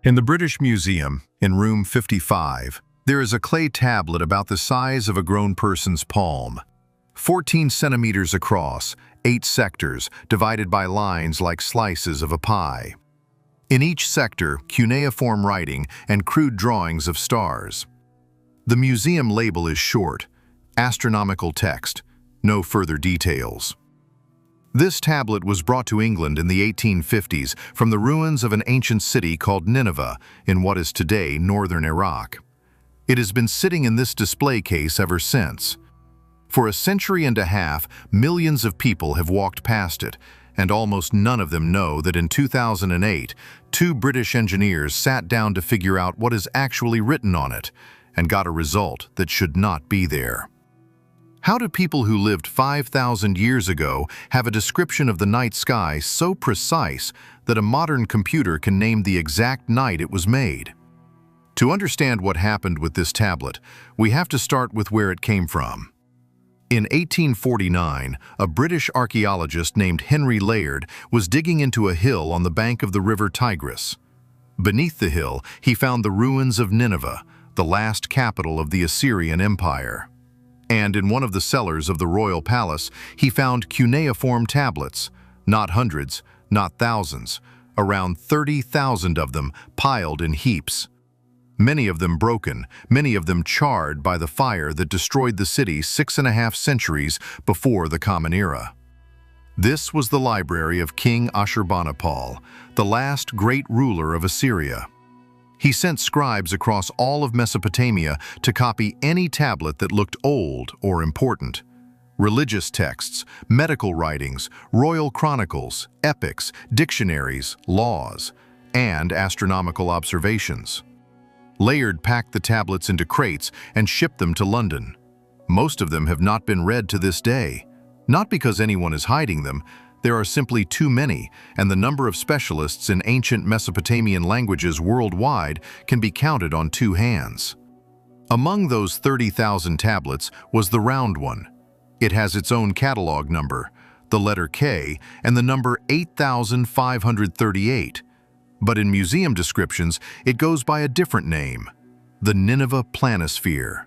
In the British Museum, in room 55, there is a clay tablet about the size of a grown person's palm. 14 centimeters across, 8 sectors, divided by lines like slices of a pie. In each sector, cuneiform writing and crude drawings of stars. The museum label is short, astronomical text, no further details. This tablet was brought to England in the 1850s from the ruins of an ancient city called Nineveh in what is today northern Iraq. It has been sitting in this display case ever since. For a century and a half, millions of people have walked past it, and almost none of them know that in 2008, 2 British engineers sat down to figure out what is actually written on it, and got a result that should not be there. How do people who lived 5,000 years ago have a description of the night sky so precise that a modern computer can name the exact night it was made? To understand what happened with this tablet, we have to start with where it came from. In 1849, a British archaeologist named Henry Layard was digging into a hill on the bank of the river Tigris. Beneath the hill, he found the ruins of Nineveh, the last capital of the Assyrian Empire. And in one of the cellars of the royal palace, he found cuneiform tablets, not hundreds, not thousands, around 30,000 of them piled in heaps. Many of them broken, many of them charred by the fire that destroyed the city 6.5 centuries before the Common Era. This was the library of King Ashurbanipal, the last great ruler of Assyria. He sent scribes across all of Mesopotamia to copy any tablet that looked old or important. Religious texts, medical writings, royal chronicles, epics, dictionaries, laws, and astronomical observations. Layard packed the tablets into crates and shipped them to London. Most of them have not been read to this day, not because anyone is hiding them. There are simply too many, and the number of specialists in ancient Mesopotamian languages worldwide can be counted on 2 hands. Among those 30,000 tablets was the round one. It has its own catalog number, the letter K, and the number 8,538. But in museum descriptions, it goes by a different name, the Nineveh planisphere.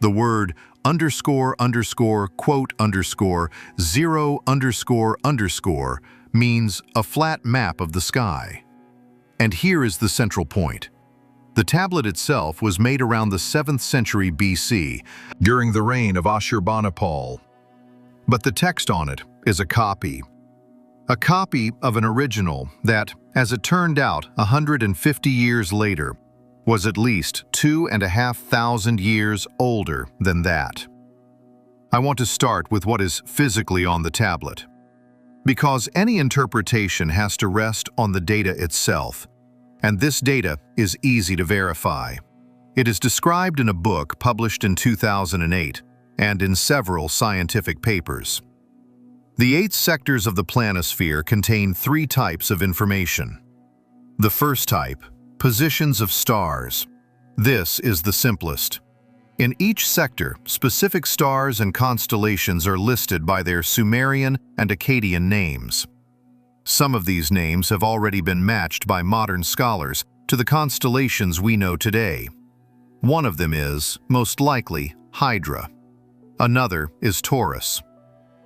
The word __quote _0 means a flat map of the sky. And here is the central point. The tablet itself was made around the 7th century BC, during the reign of Ashurbanipal. But the text on it is a copy of an original that, as it turned out 150 years later, was at least 2,500 years older than that. I want to start with what is physically on the tablet, because any interpretation has to rest on the data itself, and this data is easy to verify. It is described in a book published in 2008 and in several scientific papers. The 8 sectors of the planisphere contain 3 types of information. The first type, positions of stars. This is the simplest. In each sector, specific stars and constellations are listed by their Sumerian and Akkadian names. Some of these names have already been matched by modern scholars to the constellations we know today. One of them is, most likely, Hydra. Another is Taurus.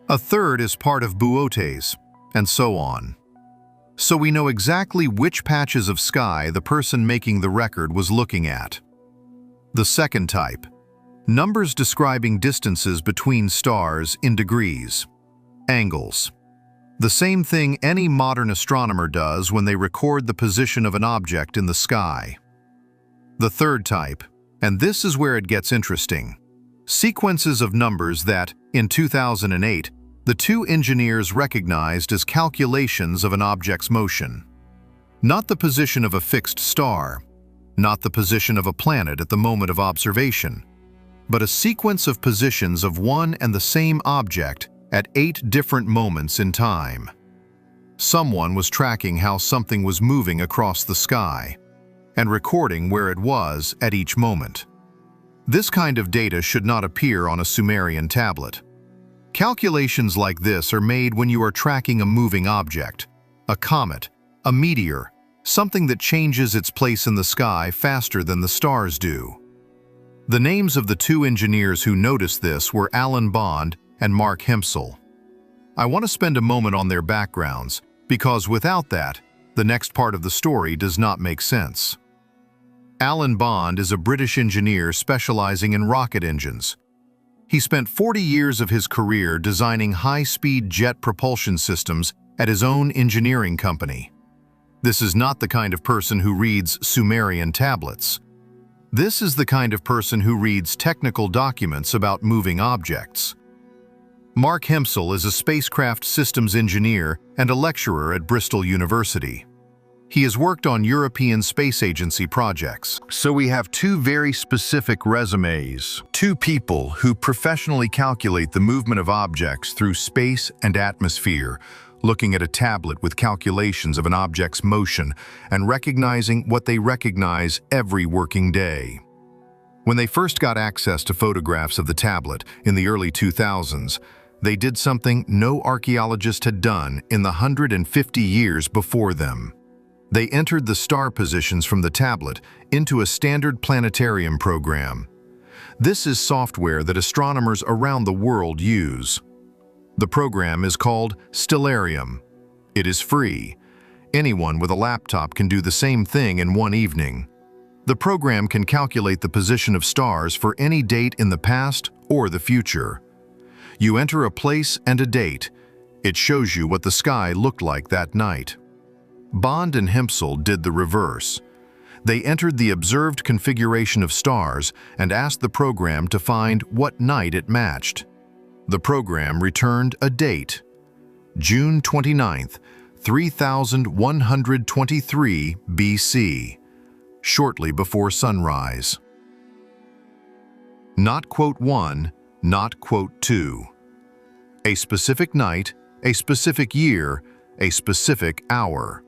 A third is part of Boötes, and so on. So we know exactly which patches of sky the person making the record was looking at. The second type, numbers describing distances between stars in degrees, angles. The same thing any modern astronomer does when they record the position of an object in the sky. The third type, and this is where it gets interesting, sequences of numbers that, in 2008, the 2 engineers recognized as calculations of an object's motion. Not the position of a fixed star, not the position of a planet at the moment of observation, but a sequence of positions of one and the same object at 8 different moments in time. Someone was tracking how something was moving across the sky and recording where it was at each moment. This kind of data should not appear on a Sumerian tablet. Calculations like this are made when you are tracking a moving object, a comet, a meteor, something that changes its place in the sky faster than the stars do. The names of the two engineers who noticed this were Alan Bond and Mark Hempsel. I want to spend a moment on their backgrounds, because without that, the next part of the story does not make sense. Alan Bond is a British engineer specializing in rocket engines. He spent 40 years of his career designing high-speed jet propulsion systems at his own engineering company. This is not the kind of person who reads Sumerian tablets. This is the kind of person who reads technical documents about moving objects. Mark Hempsel is a spacecraft systems engineer and a lecturer at Bristol University. He has worked on European Space Agency projects. So we have two very specific resumes. Two people who professionally calculate the movement of objects through space and atmosphere, looking at a tablet with calculations of an object's motion and recognizing what they recognize every working day. When they first got access to photographs of the tablet in the early 2000s, they did something no archaeologist had done in the 150 years before them. They entered the star positions from the tablet into a standard planetarium program. This is software that astronomers around the world use. The program is called Stellarium. It is free. Anyone with a laptop can do the same thing in one evening. The program can calculate the position of stars for any date in the past or the future. You enter a place and a date. It shows you what the sky looked like that night. Bond and Hempsel did the reverse. They entered the observed configuration of stars and asked the program to find what night it matched. The program returned a date, June 29th, 3123 BC, shortly before sunrise. Not quote 1, not quote 2. A specific night, a specific year, a specific hour.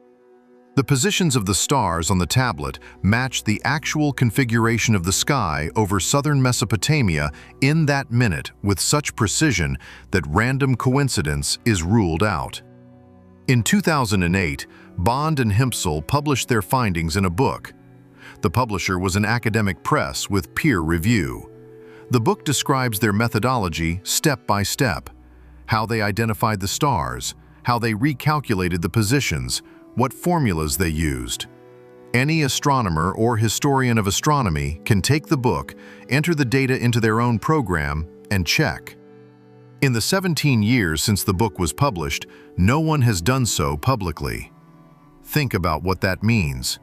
The positions of the stars on the tablet matched the actual configuration of the sky over southern Mesopotamia in that minute with such precision that random coincidence is ruled out. In 2008, Bond and Hempsel published their findings in a book. The publisher was an academic press with peer review. The book describes their methodology step by step, how they identified the stars, how they recalculated the positions, what formulas they used. Any astronomer or historian of astronomy can take the book, enter the data into their own program, and check. In the 17 years since the book was published, no one has done so publicly. Think about what that means.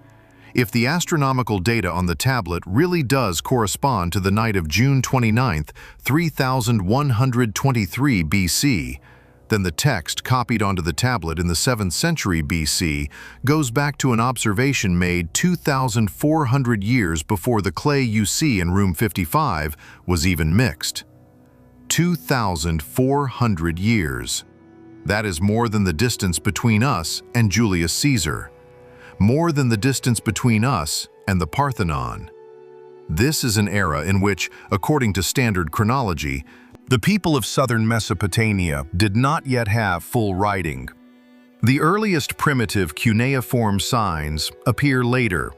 If the astronomical data on the tablet really does correspond to the night of June 29th, 3123 BC, then the text copied onto the tablet in the 7th century BC goes back to an observation made 2,400 years before the clay you see in room 55 was even mixed. 2,400 years. That is more than the distance between us and Julius Caesar. More than the distance between us and the Parthenon. This is an era in which, according to standard chronology, the people of southern Mesopotamia did not yet have full writing. The earliest primitive cuneiform signs appear later.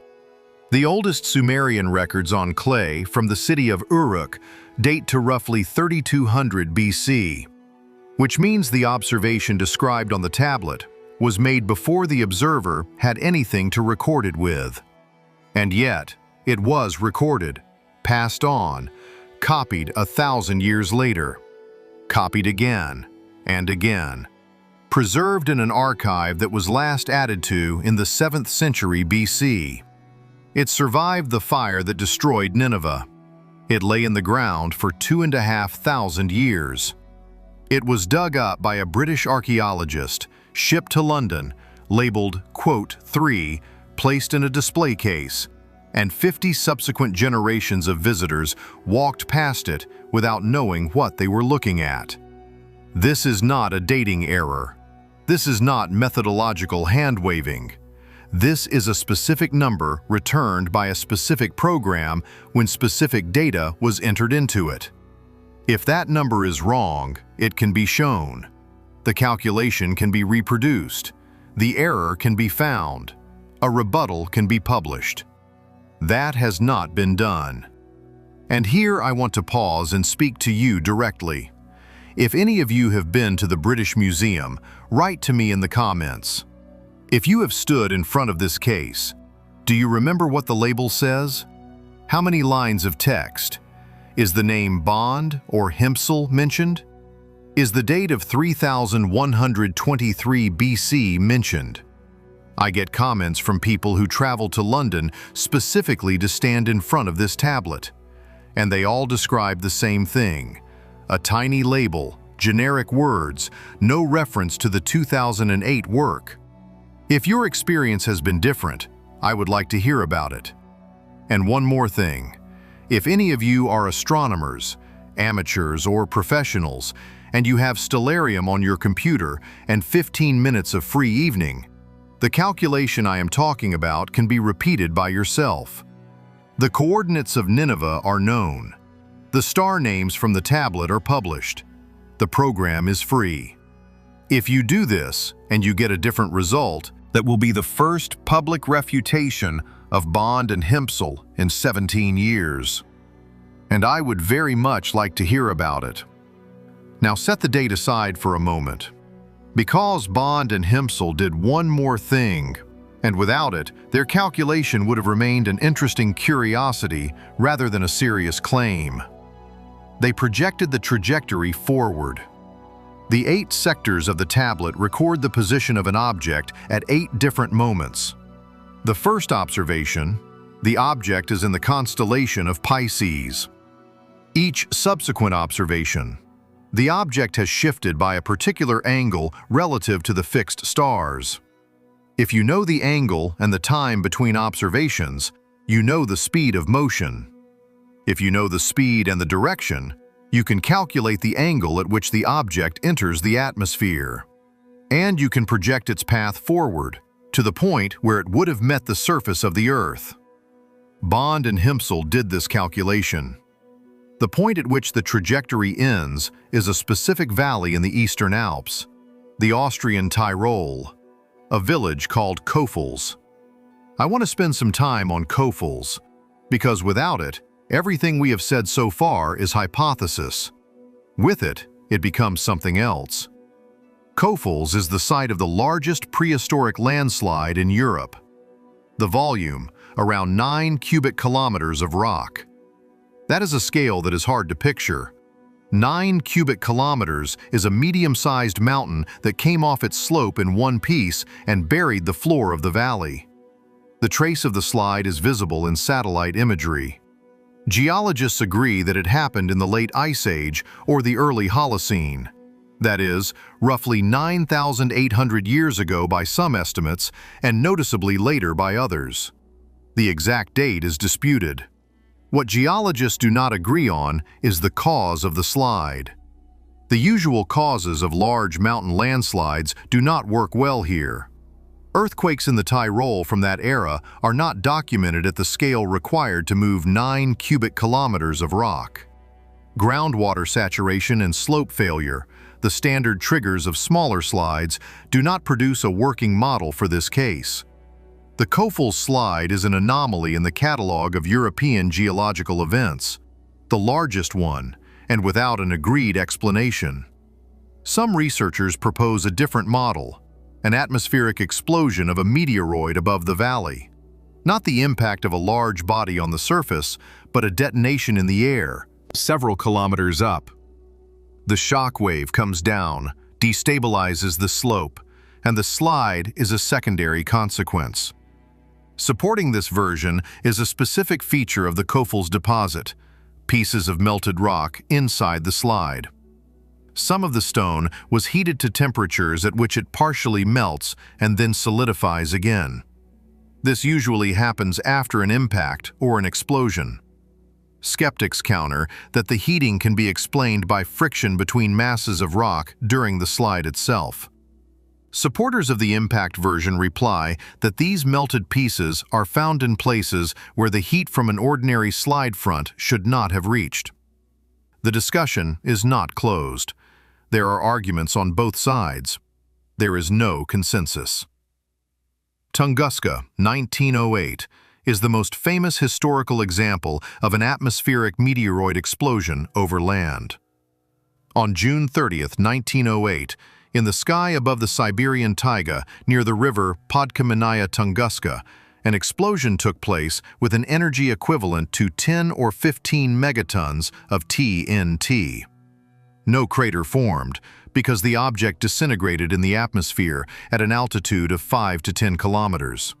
The oldest Sumerian records on clay from the city of Uruk date to roughly 3200 BC, which means the observation described on the tablet was made before the observer had anything to record it with. And yet, it was recorded, passed on, copied 1,000 years later, copied again and again, preserved in an archive that was last added to in the 7th century BC. It survived the fire that destroyed Nineveh. It lay in the ground for 2,500 years. It was dug up by a British archaeologist, shipped to London, labeled quote 3, placed in a display case, and 50 subsequent generations of visitors walked past it without knowing what they were looking at. This is not a dating error. This is not methodological hand-waving. This is a specific number returned by a specific program when specific data was entered into it. If that number is wrong, it can be shown. The calculation can be reproduced. The error can be found. a rebuttal can be published. That has not been done. And here I want to pause and speak to you directly. If any of you have been to the British Museum, write to me in the comments. If you have stood in front of this case, do you remember what the label says? How many lines of text? Is the name Bond or Himpsal mentioned? Is the date of 3123 BC mentioned? I get comments from people who travel to London specifically to stand in front of this tablet, and they all describe the same thing: a tiny label, generic words, no reference to the 2008 work. If your experience has been different, I would like to hear about it. And one more thing. If any of you are astronomers, amateurs, or professionals, and you have stellarium on your computer and 15 minutes of free evening, the calculation I am talking about can be repeated by yourself. The coordinates of Nineveh are known. The star names from the tablet are published. The program is free. If you do this and you get a different result, that will be the first public refutation of Bond and Himpsal in 17 years. And I would very much like to hear about it. Now set the date aside for a moment. Because Bond and Himpsal did one more thing, and without it, their calculation would have remained an interesting curiosity rather than a serious claim. They projected the trajectory forward. The 8 sectors of the tablet record the position of an object at 8 different moments. The first observation, the object is in the constellation of Pisces. Each subsequent observation, the object has shifted by a particular angle relative to the fixed stars. If you know the angle and the time between observations, you know the speed of motion. If you know the speed and the direction, you can calculate the angle at which the object enters the atmosphere. And you can project its path forward, to the point where it would have met the surface of the Earth. Bond and Himpsal did this calculation. The point at which the trajectory ends is a specific valley in the Eastern Alps, the Austrian Tyrol, a village called Kofels. I want to spend some time on Kofels, because without it, everything we have said so far is hypothesis. With it, it becomes something else. Kofels is the site of the largest prehistoric landslide in Europe. The volume, around 9 cubic kilometers of rock. That is a scale that is hard to picture. 9 cubic kilometers is a medium-sized mountain that came off its slope in one piece and buried the floor of the valley. The trace of the slide is visible in satellite imagery. Geologists agree that it happened in the late Ice Age or the early Holocene. That is, roughly 9,800 years ago by some estimates and noticeably later by others. The exact date is disputed. What geologists do not agree on is the cause of the slide. The usual causes of large mountain landslides do not work well here. Earthquakes in the Tyrol from that era are not documented at the scale required to move 9 cubic kilometers of rock. Groundwater saturation and slope failure, the standard triggers of smaller slides, do not produce a working model for this case. The Kofels slide is an anomaly in the catalog of European geological events, the largest one, and without an agreed explanation. Some researchers propose a different model, an atmospheric explosion of a meteoroid above the valley. Not the impact of a large body on the surface, but a detonation in the air, several kilometers up. The shock wave comes down, destabilizes the slope, and the slide is a secondary consequence. Supporting this version is a specific feature of the Kofels deposit, pieces of melted rock inside the slide. Some of the stone was heated to temperatures at which it partially melts and then solidifies again. This usually happens after an impact or an explosion. Skeptics counter that the heating can be explained by friction between masses of rock during the slide itself. Supporters of the impact version reply that these melted pieces are found in places where the heat from an ordinary slide front should not have reached. The discussion is not closed. There are arguments on both sides. There is no consensus. Tunguska, 1908, is the most famous historical example of an atmospheric meteoroid explosion over land. On June 30, 1908, in the sky above the Siberian taiga near the river Podkamennaya Tunguska, an explosion took place with an energy equivalent to 10 or 15 megatons of TNT. No crater formed, because the object disintegrated in the atmosphere at an altitude of 5 to 10 kilometers.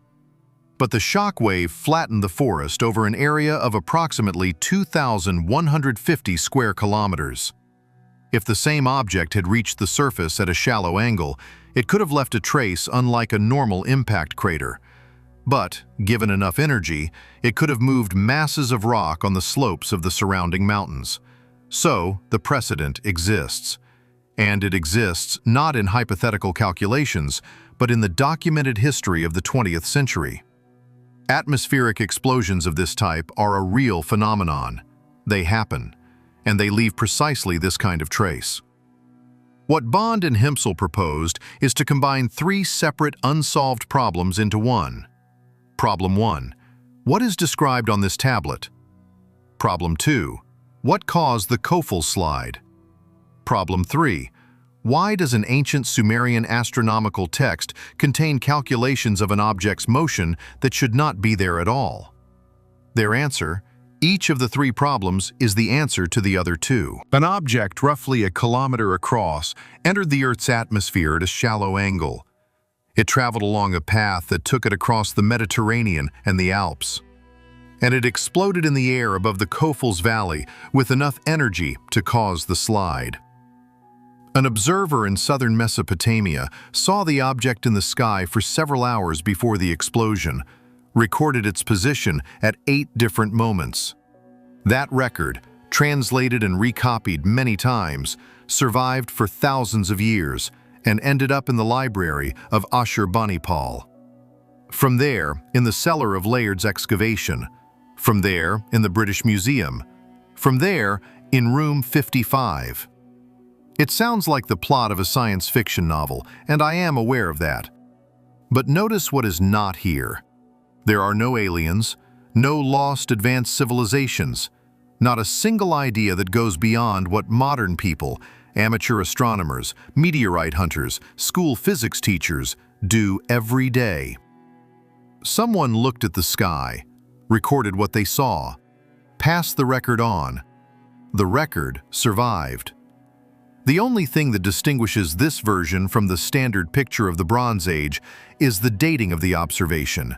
But the shock wave flattened the forest over an area of approximately 2,150 square kilometers. If the same object had reached the surface at a shallow angle, it could have left a trace unlike a normal impact crater. But, given enough energy, it could have moved masses of rock on the slopes of the surrounding mountains. So, the precedent exists. And it exists not in hypothetical calculations, but in the documented history of the 20th century. Atmospheric explosions of this type are a real phenomenon. They happen, and they leave precisely this kind of trace. What Bond and Hempsel proposed is to combine three separate unsolved problems into one. Problem 1. What is described on this tablet? Problem 2. What caused the Kofel slide? Problem 3. Why does an ancient Sumerian astronomical text contain calculations of an object's motion that should not be there at all? Their answer: each of the three problems is the answer to the other two. An object roughly a kilometer across entered the Earth's atmosphere at a shallow angle. It traveled along a path that took it across the Mediterranean and the Alps. And it exploded in the air above the Kofels Valley with enough energy to cause the slide. An observer in southern Mesopotamia saw the object in the sky for several hours before the explosion, recorded its position at 8 different moments. That record, translated and recopied many times, survived for thousands of years and ended up in the library of Ashurbanipal. From there, in the cellar of Layard's excavation. From there, in the British Museum. From there, in room 55. It sounds like the plot of a science fiction novel, and I am aware of that. But notice what is not here. There are no aliens, no lost advanced civilizations, not a single idea that goes beyond what modern people, amateur astronomers, meteorite hunters, school physics teachers, do every day. Someone looked at the sky, recorded what they saw, passed the record on. The record survived. The only thing that distinguishes this version from the standard picture of the Bronze Age is the dating of the observation.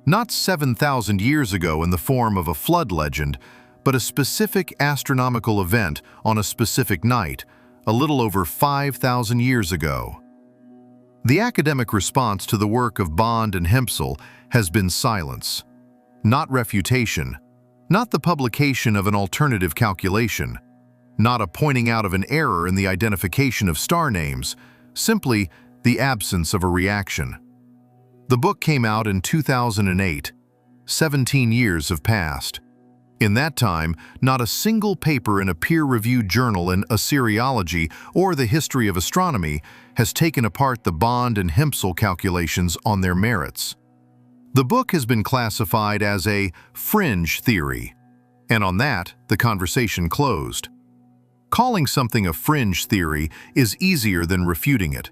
Not 7,000 years ago in the form of a flood legend, but a specific astronomical event on a specific night, a little over 5,000 years ago. The academic response to the work of Bond and Hempsel has been silence, not refutation, not the publication of an alternative calculation, not a pointing out of an error in the identification of star names, simply the absence of a reaction. The book came out in 2008. 17 years have passed. In that time, not a single paper in a peer-reviewed journal in Assyriology or the history of astronomy has taken apart the Bond and Hempsel calculations on their merits. The book has been classified as a fringe theory, and on that, the conversation closed. Calling something a fringe theory is easier than refuting it.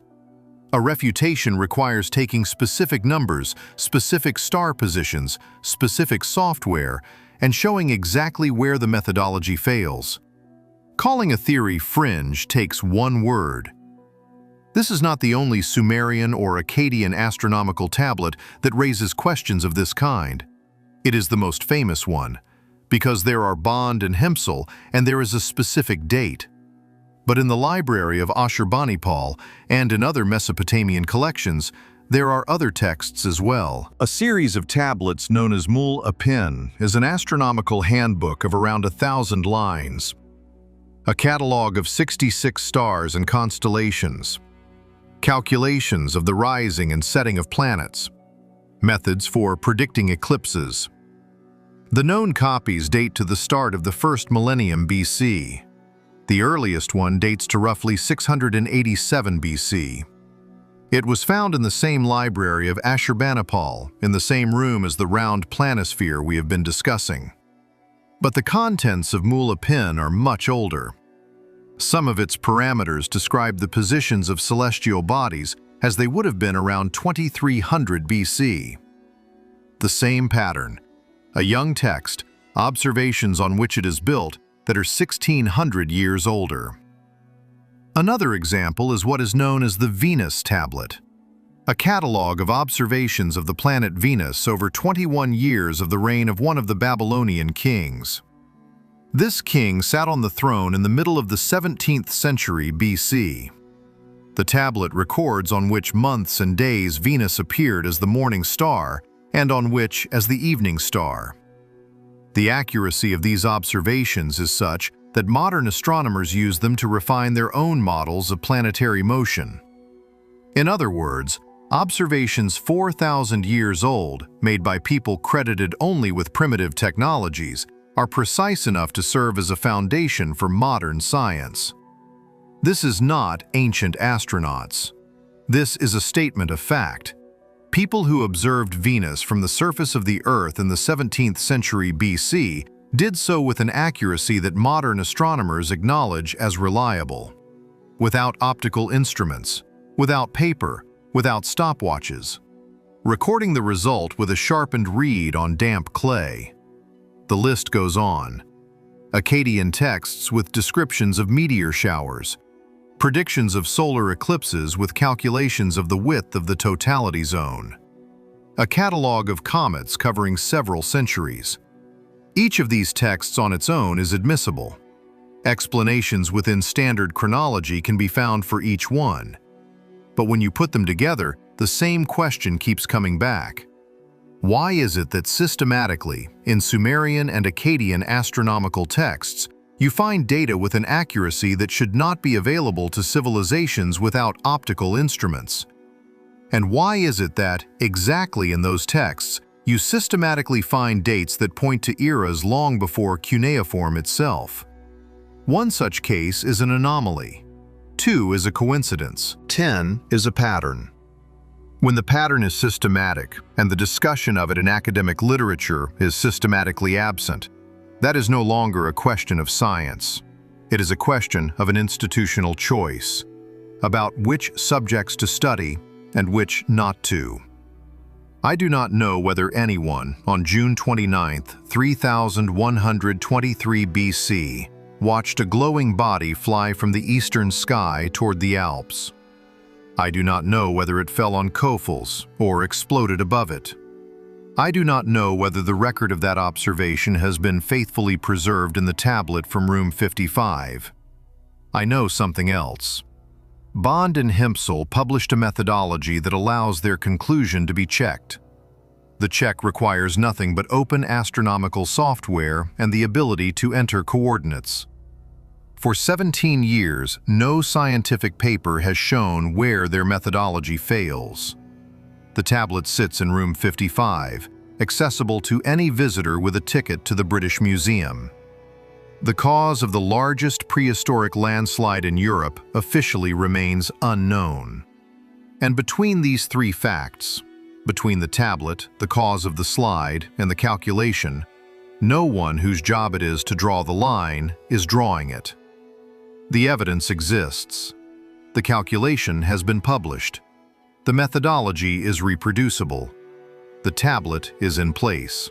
A refutation requires taking specific numbers, specific star positions, specific software, and showing exactly where the methodology fails. Calling a theory fringe takes one word. This is not the only Sumerian or Akkadian astronomical tablet that raises questions of this kind. It is the most famous one, because there are Bond and Hempsel and there is a specific date. But in the library of Ashurbanipal and in other Mesopotamian collections, there are other texts as well. A series of tablets known as Mul Apin is an astronomical handbook of around 1,000 lines, a catalog of 66 stars and constellations, calculations of the rising and setting of planets, methods for predicting eclipses. The known copies date to the start of the first millennium BC. The earliest one dates to roughly 687 BC. It was found in the same library of Ashurbanipal, in the same room as the round planisphere we have been discussing. But the contents of Mula Pin are much older. Some of its parameters describe the positions of celestial bodies as they would have been around 2300 BC. The same pattern, a young text, observations on which it is built that are 1600 years older. Another example is what is known as the Venus tablet, a catalogue of observations of the planet Venus over 21 years of the reign of one of the Babylonian kings. This king sat on the throne in the middle of the 17th century BC. The tablet records on which months and days Venus appeared as the morning star and on which as the evening star. The accuracy of these observations is such that modern astronomers use them to refine their own models of planetary motion. In other words, observations 4,000 years old, made by people credited only with primitive technologies, are precise enough to serve as a foundation for modern science. This is not ancient astronauts. This is a statement of fact. People who observed Venus from the surface of the Earth in the 17th century BC did so with an accuracy that modern astronomers acknowledge as reliable. Without optical instruments, without paper, without stopwatches. Recording the result with a sharpened reed on damp clay. The list goes on. Akkadian texts with descriptions of meteor showers, predictions of solar eclipses with calculations of the width of the totality zone, a catalogue of comets covering several centuries. Each of these texts on its own is admissible. Explanations within standard chronology can be found for each one. But when you put them together, the same question keeps coming back. Why is it that systematically, in Sumerian and Akkadian astronomical texts, you find data with an accuracy that should not be available to civilizations without optical instruments? And why is it that, exactly in those texts, you systematically find dates that point to eras long before cuneiform itself? One such case is an anomaly. 2 is a coincidence. 10 is a pattern. When the pattern is systematic and the discussion of it in academic literature is systematically absent, that is no longer a question of science. It is a question of an institutional choice about which subjects to study and which not to. I do not know whether anyone on June 29, 3123 BC, watched a glowing body fly from the eastern sky toward the Alps. I do not know whether it fell on Kofels or exploded above it. I do not know whether the record of that observation has been faithfully preserved in the tablet from room 55. I know something else. Bond and Himpsel published a methodology that allows their conclusion to be checked. The check requires nothing but open astronomical software and the ability to enter coordinates. For 17 years, no scientific paper has shown where their methodology fails. The tablet sits in room 55, accessible to any visitor with a ticket to the British Museum. The cause of the largest prehistoric landslide in Europe officially remains unknown. And between these 3 facts, between the tablet, the cause of the slide, and the calculation, no one whose job it is to draw the line is drawing it. The evidence exists. The calculation has been published. The methodology is reproducible. The tablet is in place.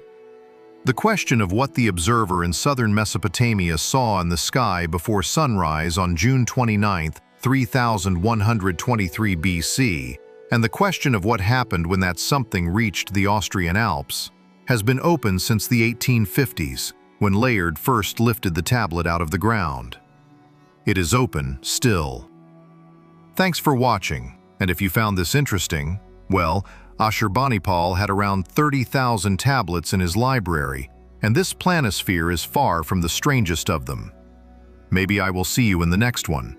The question of what the observer in southern Mesopotamia saw in the sky before sunrise on June 29, 3123 BC, and the question of what happened when that something reached the Austrian Alps, has been open since the 1850s, when Layard first lifted the tablet out of the ground. It is open still. Thanks for watching, and if you found this interesting, well, Ashurbanipal had around 30,000 tablets in his library, and this planisphere is far from the strangest of them. Maybe I will see you in the next one.